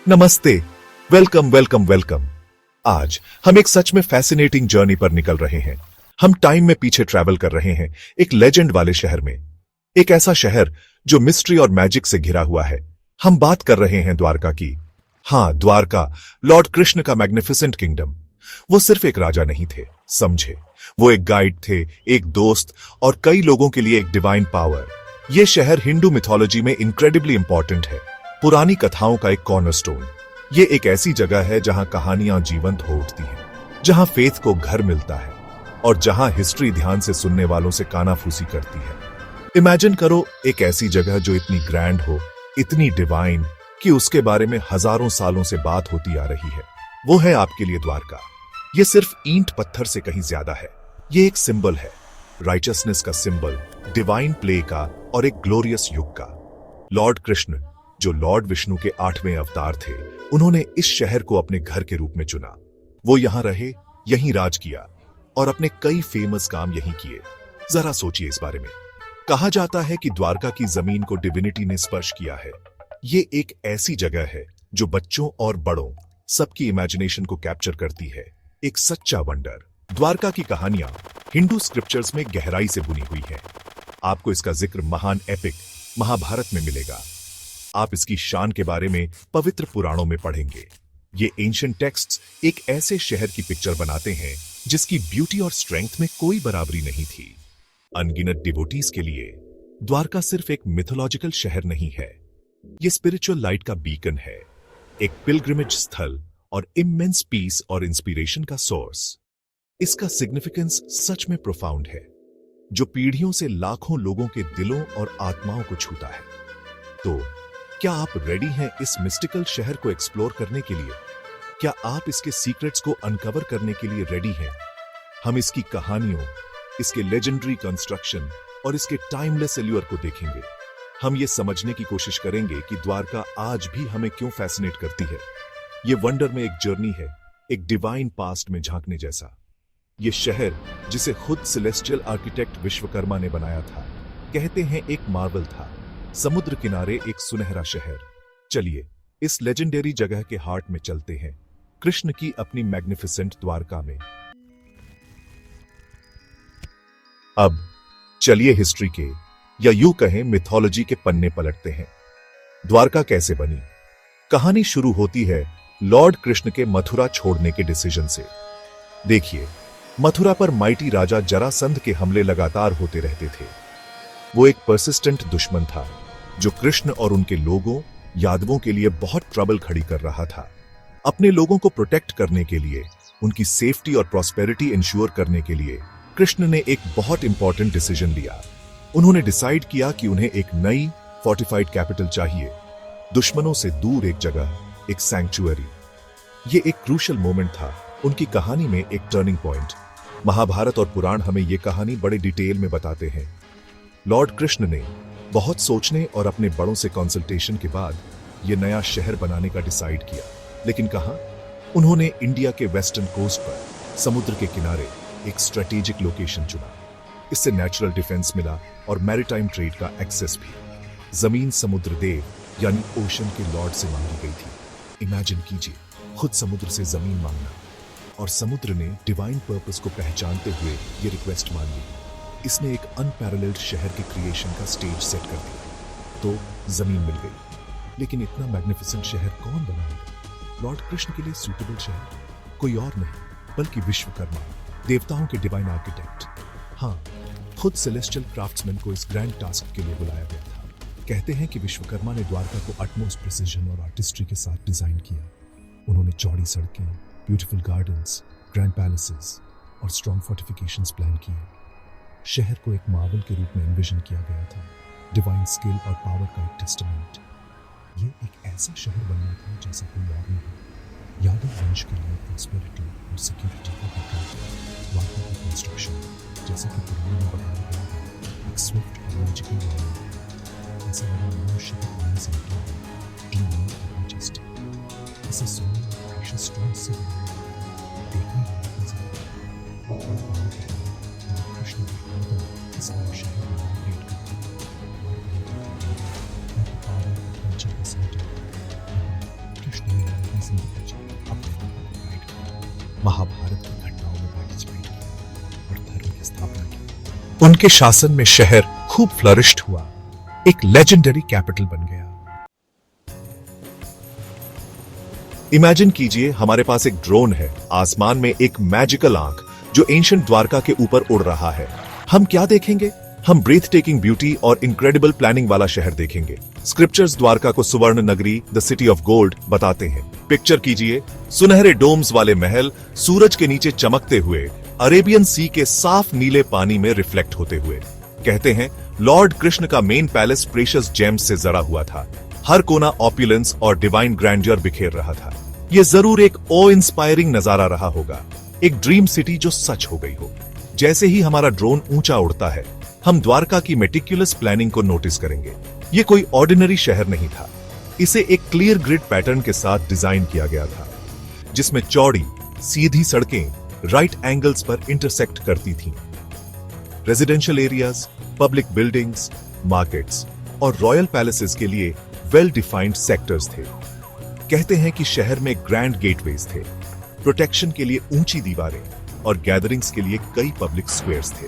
नमस्ते। Welcome welcome welcome. आज हम एक सच में फैसिनेटिंग जर्नी पर निकल रहे हैं। हम टाइम में पीछे ट्रैवल कर रहे हैं, एक लेजेंड वाले शहर में। एक ऐसा शहर जो मिस्ट्री और मैजिक से घिरा हुआ है। हम बात कर रहे हैं द्वारका की। हाँ, द्वारका, लॉर्ड कृष्ण का मैग्निफिसेंट किंगडम। वो सिर्फ एक राजा नहीं थे, समझे। वो एक गाइड थे, एक दोस्त और कई लोगों के लिए एक डिवाइन पावर। ये शहर हिंदू मिथोलॉजी में इनक्रेडिबली इंपॉर्टेंट है, पुरानी कथाओं का एक कॉर्नरस्टोन। ये एक ऐसी जगह है जहां कहानियां जीवंत हो उठती हैं, जहां फेथ को घर मिलता है और जहां हिस्ट्री ध्यान से सुनने वालों से कानाफूसी करती है। इमेजिन करो एक ऐसी जगह जो इतनी ग्रैंड हो, इतनी डिवाइन कि उसके बारे में हजारों सालों से बात होती आ रही है। वो है आपके लिए द्वारका। ये सिर्फ ईंट पत्थर से कहीं ज्यादा है। ये एक सिंबल है, राइचसनेस का सिंबल, डिवाइन प्ले का और एक ग्लोरियस युग का। लॉर्ड कृष्ण, जो लॉर्ड विष्णु के 8वें अवतार थे, उन्होंने इस शहर को अपने घर के रूप में चुना। वो यहां रहे, यहीं राज किया और अपने कई फेमस काम यहीं किए। जरा सोचिए इस बारे में। कहा जाता है कि द्वारका की जमीन को डिविनिटी ने स्पर्श किया है। ये एक ऐसी जगह है जो बच्चों और बड़ों सबकी इमेजिनेशन को कैप्चर करती है। एक सच्चा वंडर। द्वारका की कहानियां हिंदू स्क्रिप्चर्स में गहराई से बुनी हुई है। आपको इसका जिक्र महान एपिक महाभारत में मिलेगा। आप इसकी शान के बारे में पवित्र पुराणों में पढ़ेंगे। ये एंशिएंट टेक्स्ट्स एक ऐसे शहर की पिक्चर बनाते हैं जिसकी ब्यूटी और स्ट्रेंथ में कोई बराबरी नहीं थी। अनगिनत डिवोटीज के लिए द्वारका सिर्फ एक मिथोलॉजिकल शहर नहीं है, ये स्पिरिचुअल लाइट का बीकन है, एक पिलग्रिमेज स्थल और इमेंस पीस और इंस्पिरेशन का सोर्स। इसका सिग्निफिकेंस सच में प्रोफाउंड है, जो पीढ़ियों से लाखों लोगों के दिलों और आत्माओं को छूता है। तो क्या आप रेडी हैं इस मिस्टिकल शहर को एक्सप्लोर करने के लिए? क्या आप इसके सीक्रेट्स को अनकवर करने के लिए रेडी हैं? हम इसकी कहानियों, इसके लेजेंडरी कंस्ट्रक्शन और इसके टाइमलेस एल्यूर को देखेंगे। हम ये समझने की कोशिश करेंगे कि द्वारका आज भी हमें क्यों फैसिनेट करती है। ये वंडर में एक जर्नी है, एक डिवाइन पास्ट में झांकने जैसा। ये शहर जिसे खुद सेलेस्टियल आर्किटेक्ट विश्वकर्मा ने बनाया था, कहते हैं एक मार्वल था। समुद्र किनारे एक सुनहरा शहर। चलिए इस लेजेंडरी जगह के हार्ट में चलते हैं, कृष्ण की अपनी मैग्निफिसेंट द्वारका में। अब चलिए हिस्ट्री के, या यूं कहें मिथोलॉजी के पन्ने पलटते हैं। द्वारका कैसे बनी? कहानी शुरू होती है लॉर्ड कृष्ण के मथुरा छोड़ने के डिसीजन से। देखिए, मथुरा पर माइटी राजा जरासंध के हमले लगातार होते रहते थे। वो एक परसिस्टेंट दुश्मन था जो कृष्ण और उनके लोगों, यादवों के लिए बहुत ट्रबल खड़ी कर रहा था। अपने लोगों को प्रोटेक्ट करने के लिए, उनकी सेफ्टी और प्रॉस्पेरिटी इंश्योर करने के लिए कृष्ण ने एक बहुत इंपॉर्टेंट डिसीजन लिया। उन्होंने डिसाइड किया कि उन्हें एक नई फोर्टिफाइड कैपिटल चाहिए, दुश्मनों से दूर एक जगह, एक सैंक्चुअरी। ये एक क्रूशियल मोमेंट था उनकी कहानी में, एक टर्निंग पॉइंट। महाभारत और पुराण हमें ये कहानी बड़े डिटेल में बताते हैं। लॉर्ड कृष्ण ने बहुत सोचने और अपने बड़ों से कंसल्टेशन के बाद यह नया शहर बनाने का डिसाइड किया। लेकिन कहां? उन्होंने इंडिया के वेस्टर्न कोस्ट पर समुद्र के किनारे एक स्ट्रेटेजिक लोकेशन चुना। इससे नेचुरल डिफेंस मिला और मैरीटाइम ट्रेड का एक्सेस भी। जमीन समुद्र देव यानी ओशन के लॉर्ड से मांगी गई थी। इमेजिन कीजिए, खुद समुद्र से जमीन मांगना। और समुद्र ने डिवाइन पर्पस को पहचानते हुए ये रिक्वेस्ट मान ली। इसने एक अनपैरेलल्ड शहर के क्रिएशन का स्टेज सेट कर दिया। तो जमीन मिल गई, लेकिन इतना मैग्निफिसेंट शहर कौन बनाएगा? लॉर्ड कृष्ण के लिए सूटेबल शहर कोई और नहीं बल्कि विश्वकर्मा, देवताओं के डिवाइन आर्किटेक्ट। हाँ, खुद सेलेस्टियल क्राफ्ट्समैन को इस ग्रैंड टास्क के लिए बुलाया गया था। कहते हैं कि विश्वकर्मा ने द्वारका को अटमोस्ट प्रिसिजन और आर्टिस्ट्री के साथ डिजाइन किया। उन्होंने चौड़ी सड़कें, ब्यूटीफुल गार्डन्स, ग्रैंड पैलेसेस और स्ट्रॉन्ग फोर्टिफिकेशंस प्लान किए। शहर को एक मार्वल के रूप में एनविजन किया गया था, डिवाइन स्किल और पावर का एक टेस्टामेंट। ये एक ऐसा शहर बनना था जैसा कोई और नहीं। यादव वंश के लिए प्रॉस्पेरिटी और सिक्योरिटी का प्रतीक। द्वारका की कंस्ट्रक्शन, जैसा कि पुराणों में बताया गया है, एक स्विफ्ट और मैजिकल रॉयल। ऐसा लगा मानो शहर आने से निकला है, ग्लीमिंग और मैजेस्टिक। इसे सोने और प्रेशियस स्टोन्स से देखने वाला नजारा और पावर के लिए कृष्ण के अंदर इस नए शहर में ऑपरेट करते हैं। पावर और कल्चर का सेंटर कृष्ण ने जिंदगी जी, अपने लोगों को गाइड किया, महाभारत की घटनाओं में पार्टिसिपेट किया और धर्म की स्थापना की। उनके शासन में शहर खूब फ्लरिश्ड हुआ, एक लेजेंडरी कैपिटल बन गया। इमेजिन कीजिए हमारे पास एक ड्रोन है, आसमान में एक मैजिकल आंख जो एंशिएंट द्वारका के ऊपर उड़ रहा है। हम क्या देखेंगे? हम ब्रीथ टेकिंग ब्यूटी और इनक्रेडिबल प्लानिंग वाला शहर देखेंगे। स्क्रिप्चर्स द्वारका को सुवर्ण नगरी, द सिटी ऑफ गोल्ड बताते हैं। पिक्चर कीजिए सुनहरे डोम्स वाले महल सूरज के नीचे चमकते हुए अरेबियन सी के साफ नीले पानी में रिफ्लेक्ट होते हुए। कहते हैं लॉर्ड कृष्ण का मेन पैलेस प्रेशियस जेम्स से जड़ा हुआ था। हर कोना ऑप्युलेंस और डिवाइन ग्रैंडियर बिखेर रहा था। यह जरूर एक ओ इंस्पायरिंग नजारा रहा होगा, एक ड्रीम सिटी जो सच हो गई हो। जैसे ही हमारा ड्रोन ऊंचा उड़ता है, हम द्वारका की मेटिकुलस प्लानिंग को नोटिस करेंगे। यह कोई ऑर्डिनरी शहर नहीं था, इसे एक क्लियर ग्रिड पैटर्न के साथ डिजाइन किया गया था, जिसमें चौड़ी सीधी सड़कें राइट एंगल्स पर इंटरसेक्ट करती थीं। Residential areas, public buildings, markets और रॉयल पैलेसेस के लिए वेल डिफाइंड सेक्टर्स थे। कहते हैं कि शहर में ग्रैंड गेटवेज थे, प्रोटेक्शन के लिए ऊंची दीवारें और गैदरिंग्स के लिए कई पब्लिक स्क्वायर्स थे।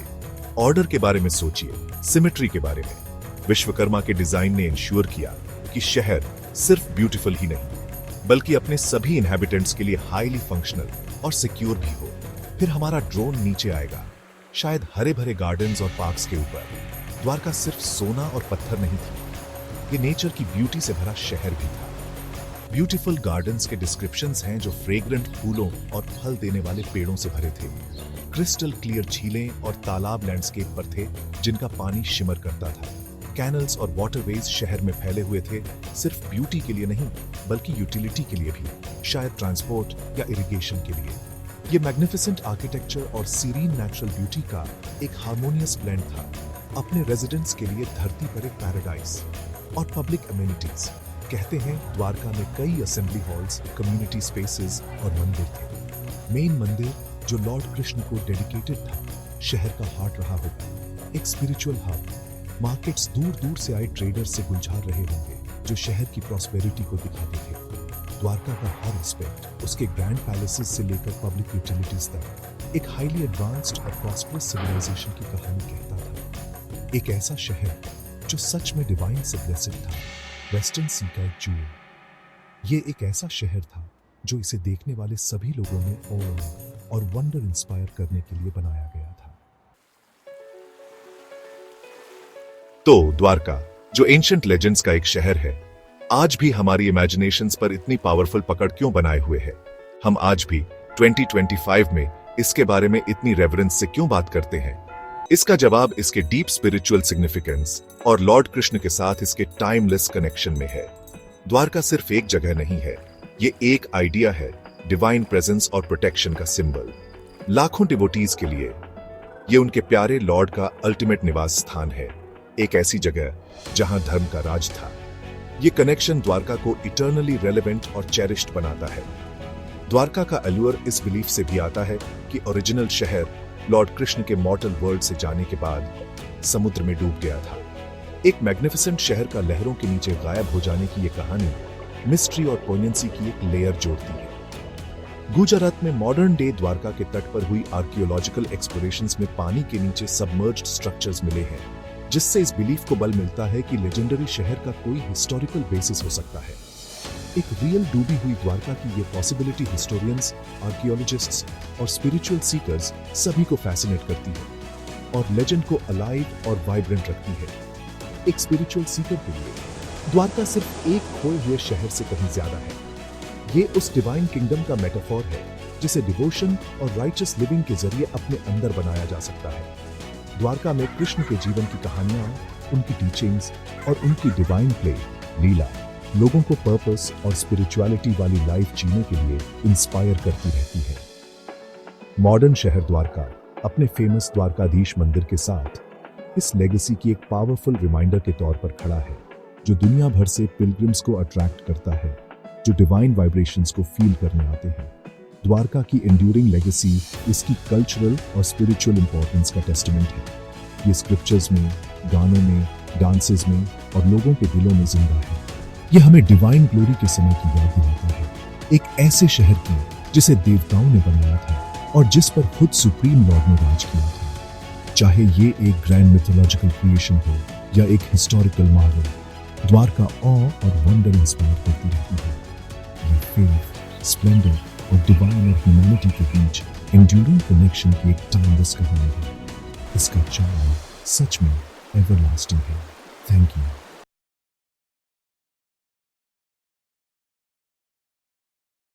ऑर्डर के बारे में सोचिए, सिमेट्री के बारे में। विश्वकर्मा के डिजाइन ने इंश्योर किया कि शहर सिर्फ ब्यूटीफुल ही नहीं, बल्कि अपने सभी इनहैबिटेंट्स के लिए हाईली फंक्शनल और सिक्योर भी हो। फिर हमारा ड्रोन नीचे आएगा, शायद हरे भरे गार्डन्स और पार्क्स के ऊपर। द्वारका सिर्फ सोना और पत्थर नहीं थी, ये नेचर की ब्यूटी से भरा शहर भी था। ब्यूटीफुल गार्डन्स के डिस्क्रिप्शंस हैं जो फ्रेग्रेंट फूलों और फल देने वाले पेड़ों से भरे थे। क्रिस्टल क्लियर झीलें और तालाब लैंडस्केप पर थे जिनका पानी शिमर करता था। कैनल्स और वाटरवेज शहर में फैले हुए थे, सिर्फ ब्यूटी के लिए नहीं बल्कि यूटिलिटी के लिए भी, शायद ट्रांसपोर्ट या इरिगेशन के लिए। ये मैग्निफिसेंट आर्किटेक्चर और सीरीन नेचुरल ब्यूटी का एक हार्मोनियस ब्लेंड था, अपने रेजिडेंट्स के लिए धरती पर एक पैराडाइज। और पब्लिक अमेनिटीज, कहते हैं द्वारका में कई असेंबली हॉल्स, कम्युनिटी स्पेसेस और मंदिर थे। मेन मंदिर जो लॉर्ड कृष्ण को डेडिकेटेड था, शहर का हार्ट रहा होगा, एक स्पिरिचुअल हब। मार्केट्स दूर दूर से आए ट्रेडर्स से गुलजार रहे होंगे जो शहर की प्रॉस्पेरिटी को दिखाते थे। द्वारका का हर एस्पेक्ट, उसके ग्रैंड पैलेसेस से लेकर पब्लिक यूटिलिटीज तक, एक हाईली एडवांस्ड और प्रॉस्परस सिविलाइजेशन की कहानी कहता था। एक ऐसा शहर जो सच में डिवाइन से ब्लेस्ड था, वेस्टर्न सी का एक जूल। ये एक ऐसा शहर था जो इसे देखने वाले सभी लोगों में ऑ और वंडर इंस्पायर करने के लिए बनाया गया था। तो द्वारका, जो एंशिएंट लेजेंड्स का एक शहर है, आज भी हमारी इमेजिनेशंस पर इतनी पावरफुल पकड़ क्यों बनाए हुए है? हम आज भी 2025 में इसके बारे में इतनी रेवरेंस से क्यों बात करते हैं? इसका जवाब इसके डीप स्पिरिचुअल सिग्निफिकेंस और लॉर्ड कृष्ण के साथ इसके टाइमलेस कनेक्शन में है। द्वारका सिर्फ एक जगह नहीं है, ये एक आइडिया है, डिवाइन प्रेजेंस और प्रोटेक्शन का सिंबल। लाखों डिवोटीज के लिए ये उनके प्यारे लॉर्ड का अल्टीमेट निवास स्थान है, एक ऐसी जगह जहां धर्म का राज था। ये कनेक्शन द्वारका को इटर्नली रेलेवेंट और चेरिश्ड बनाता है। द्वारका का अल्यूर इस बिलीफ से भी आता है कि ओरिजिनल शहर लॉर्ड कृष्ण के मॉर्टल वर्ल्ड से जाने के बाद समुद्र में डूब गया था। एक मैग्निफिसेंट शहर का लहरों के नीचे गायब हो जाने की यह कहानी मिस्ट्री और पोइनेंसी की एक लेयर जोड़ती है। गुजरात में मॉडर्न डे द्वारका के तट पर हुई आर्कियोलॉजिकल एक्सप्लोरेशंस में पानी के नीचे सबमर्ज्ड स्ट्रक्चर्स मिले हैं, जिससे इस बिलीफ को बल मिलता है कि लेजेंडरी शहर का कोई हिस्टोरिकल बेसिस हो सकता है। एक रियल डूबी हुई द्वारका की ये पॉसिबिलिटी हिस्टोरियंस, आर्कियोलॉजिस्ट्स और स्पिरिचुअल सीकर्स सभी को फैसिनेट करती है और लेजेंड को अलाइव और वाइब्रेंट रखती है। एक स्पिरिचुअल सीकर के लिए द्वारका सिर्फ एक खोए हुए शहर से कहीं ज्यादा है। ये उस डिवाइन किंगडम का मेटाफॉर है जिसे डिवोशन और राइचस लिविंग के जरिए अपने अंदर बनाया जा सकता है। द्वारका में कृष्ण के जीवन की कहानियां, उनकी टीचिंग्स और उनकी डिवाइन प्ले, लीला, लोगों को पर्पस और स्पिरिचुअलिटी वाली लाइफ जीने के लिए इंस्पायर करती रहती है। मॉडर्न शहर द्वारका अपने फेमस द्वारकाधीश मंदिर के साथ इस लेगेसी की एक पावरफुल रिमाइंडर के तौर पर खड़ा है, जो दुनिया भर से पिलग्रिम्स को अट्रैक्ट करता है, जो डिवाइन वाइब्रेशंस को फील करने आते हैं। द्वारका की एंड्यूरिंग लेगेसी इसकी कल्चरल और स्पिरिचुअल इंपॉर्टेंस का टेस्टामेंट है। ये स्क्रिप्चर्स में, गानों में, डांसेस में और लोगों के दिलों में जिंदा है। ये हमें डिवाइन ग्लोरी के समय की याद दिलाता है, एक ऐसे शहर की जिसे देवताओं ने बनाया था और जिस पर खुद सुप्रीम लॉर्ड ने राज किया था। चाहे ये एक ग्रैंड मिथोलॉजिकल क्रिएशन हो या एक हिस्टोरिकल मार्वल, द्वारका ऑ और वंडर इंस्पायर करती रहती है। ये फेथ, स्प्लेंडर और डिवाइन और ह्यूमैनिटी के बीच एंड्यूरिंग कनेक्शन की एक टाइमलेस कहानी है। इसका चार्म सच में एवरलास्टिंग है। Thank you.